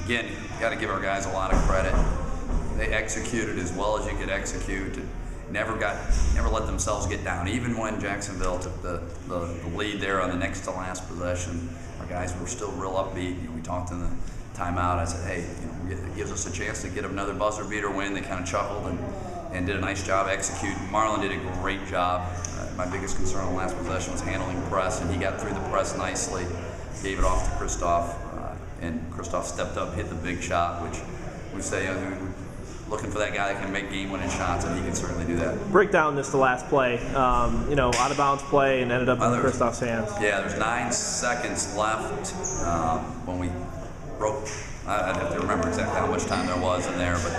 again, you got to give our guys a lot of credit. They executed as well as you could execute. Never let themselves get down. Even when Jacksonville took the lead there on the next to last possession, our guys were still real upbeat. We talked in the timeout. I said, hey, it gives us a chance to get another buzzer beater win. They kind of chuckled and did a nice job executing. Marlon did a great job. My biggest concern on the last possession was handling the press, and he got through the press nicely, gave it off to Christoph, and Christoph stepped up, hit the big shot, which we say, looking for that guy that can make game-winning shots, and he can certainly do that. Break down the last play, out of bounds play, and ended up in Christoph's hands. Yeah, there's 9 seconds left when we broke. I'd have to remember exactly how much time there was in there, but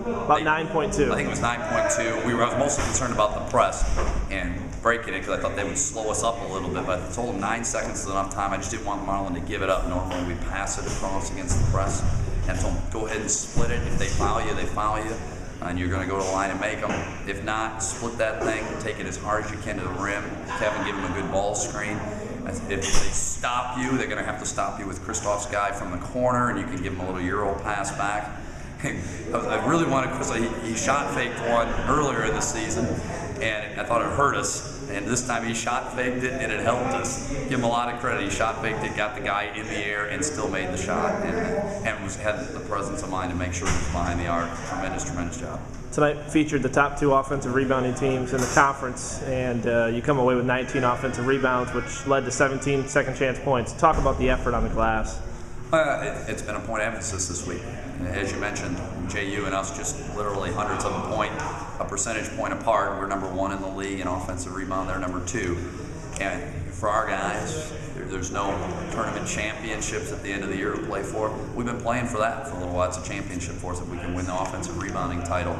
about 9.2. I think it was 9.2. I was mostly concerned about the press and breaking it because I thought they would slow us up a little bit, but I told them 9 seconds is enough time. I just didn't want Marlon to give it up. Normally we pass it across against the press. And so go ahead and split it. If they foul you, they foul you. And you're going to go to the line and make them. If not, split that thing, take it as hard as you can to the rim. Kevin, give them a good ball screen. If they stop you, they're going to have to stop you with Christoph's guy from the corner, and you can give them a little Euro pass back. I really wanted Chris. He shot faked one earlier in the season, and I thought it hurt us. And this time he shot faked it, and it helped us. Give him a lot of credit. He shot faked it, got the guy in the air, and still made the shot, and had the presence of mind to make sure he was behind the arc. Tremendous job. Tonight featured the top 2 offensive rebounding teams in the conference, and you come away with 19 offensive rebounds, which led to 17 second chance points. Talk about the effort on the glass. It's been a point of emphasis this week. As you mentioned, JU and us just literally hundredths of a percentage point apart. We're number 1 in the league in offensive rebound. They're number 2. And for our guys, there's no tournament championships at the end of the year to play for. We've been playing for that for a little while. It's a championship for us if we can win the offensive rebounding title.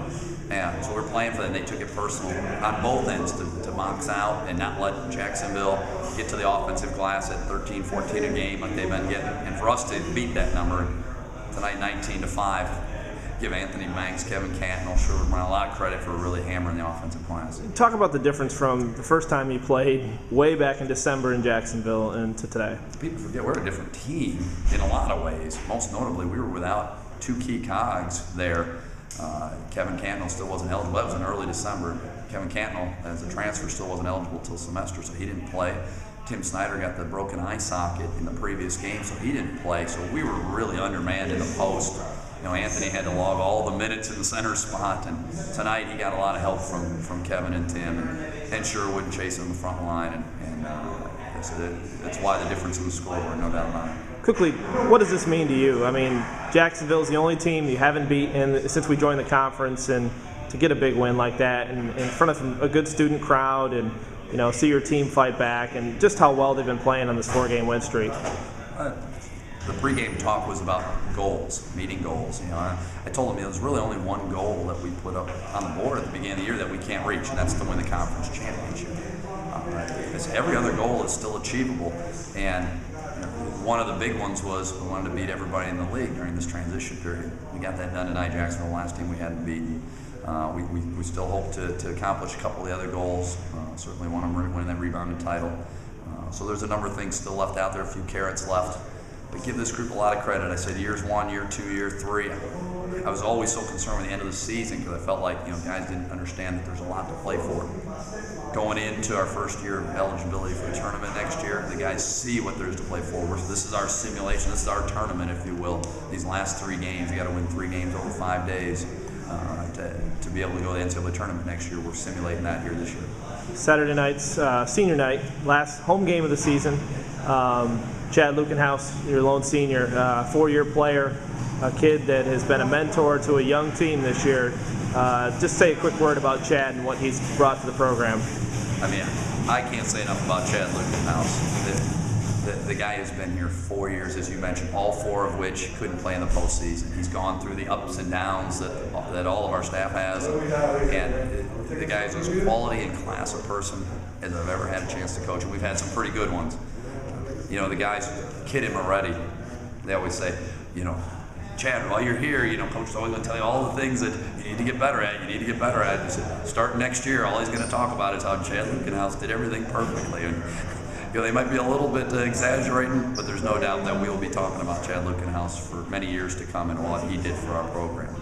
And so we're playing for that, and they took it personal on both ends to box out and not let Jacksonville get to the offensive glass at 13, 14 a game like they've been getting. And for us to beat that number tonight, 19-5, give Anthony Banks, Kevin Cantnell, Sherwood Brown a lot of credit for really hammering the offensive glass. Talk about the difference from the first time you played way back in December in Jacksonville and to today. People forget we're a different team in a lot of ways. Most notably, we were without 2 key cogs there. Kevin Cantnell still wasn't eligible. That was in early December. Kevin Cantnell, as a transfer, still wasn't eligible till semester, so he didn't play. Tim Snyder got the broken eye socket in the previous game, so he didn't play. So we were really undermanned in the post. Anthony had to log all the minutes in the center spot, and tonight he got a lot of help from Kevin and Tim, and Sherwood chasing on the front line, and that's why the difference in the scoreboard, no doubt about it. Quickly, what does this mean to you? I mean, Jacksonville's the only team you haven't beaten since we joined the conference, and to get a big win like that in front of a good student crowd, and see your team fight back, and just how well they've been playing on this 4-game win streak. The pregame talk was about goals, meeting goals. I told them there's really only one goal that we put up on the board at the beginning of the year that we can't reach, and that's to win the conference championship. Every other goal is still achievable, and one of the big ones was we wanted to beat everybody in the league during this transition period. We got that done tonight. Jacksonville, the last team we hadn't beaten. We still hope to accomplish a couple of the other goals. Certainly one of them winning that rebounding title. So there's a number of things still left out there, a few carrots left. But give this group a lot of credit. I said years 1, year 2, year 3. I was always so concerned with the end of the season because I felt like guys didn't understand that there's a lot to play for. Going into our first year of eligibility for the tournament next year, the guys see what there is to play for. This is our simulation. This is our tournament, if you will. These last 3 games, you got to win 3 games over 5 days to be able to go to the NCAA tournament next year. We're simulating that here this year. Saturday night's senior night, last home game of the season. Chad Lukenhouse, your lone senior, 4-year player, a kid that has been a mentor to a young team this year. Just say a quick word about Chad and what he's brought to the program. I mean, I can't say enough about Chad Lukenhouse. The guy has been here 4 years, as you mentioned, all 4 of which couldn't play in the postseason. He's gone through the ups and downs that all of our staff has, and the guy is as quality and class of person as I've ever had a chance to coach, and we've had some pretty good ones. The guys kid him already. They always say, Chad, while you're here, Coach is always going to tell you all the things that you need to get better at. You need to get better at. He said, starting next year, all he's going to talk about is how Chad Lukenhouse did everything perfectly. And they might be a little bit exaggerating, but there's no doubt that we will be talking about Chad Lukenhouse for many years to come and what he did for our program.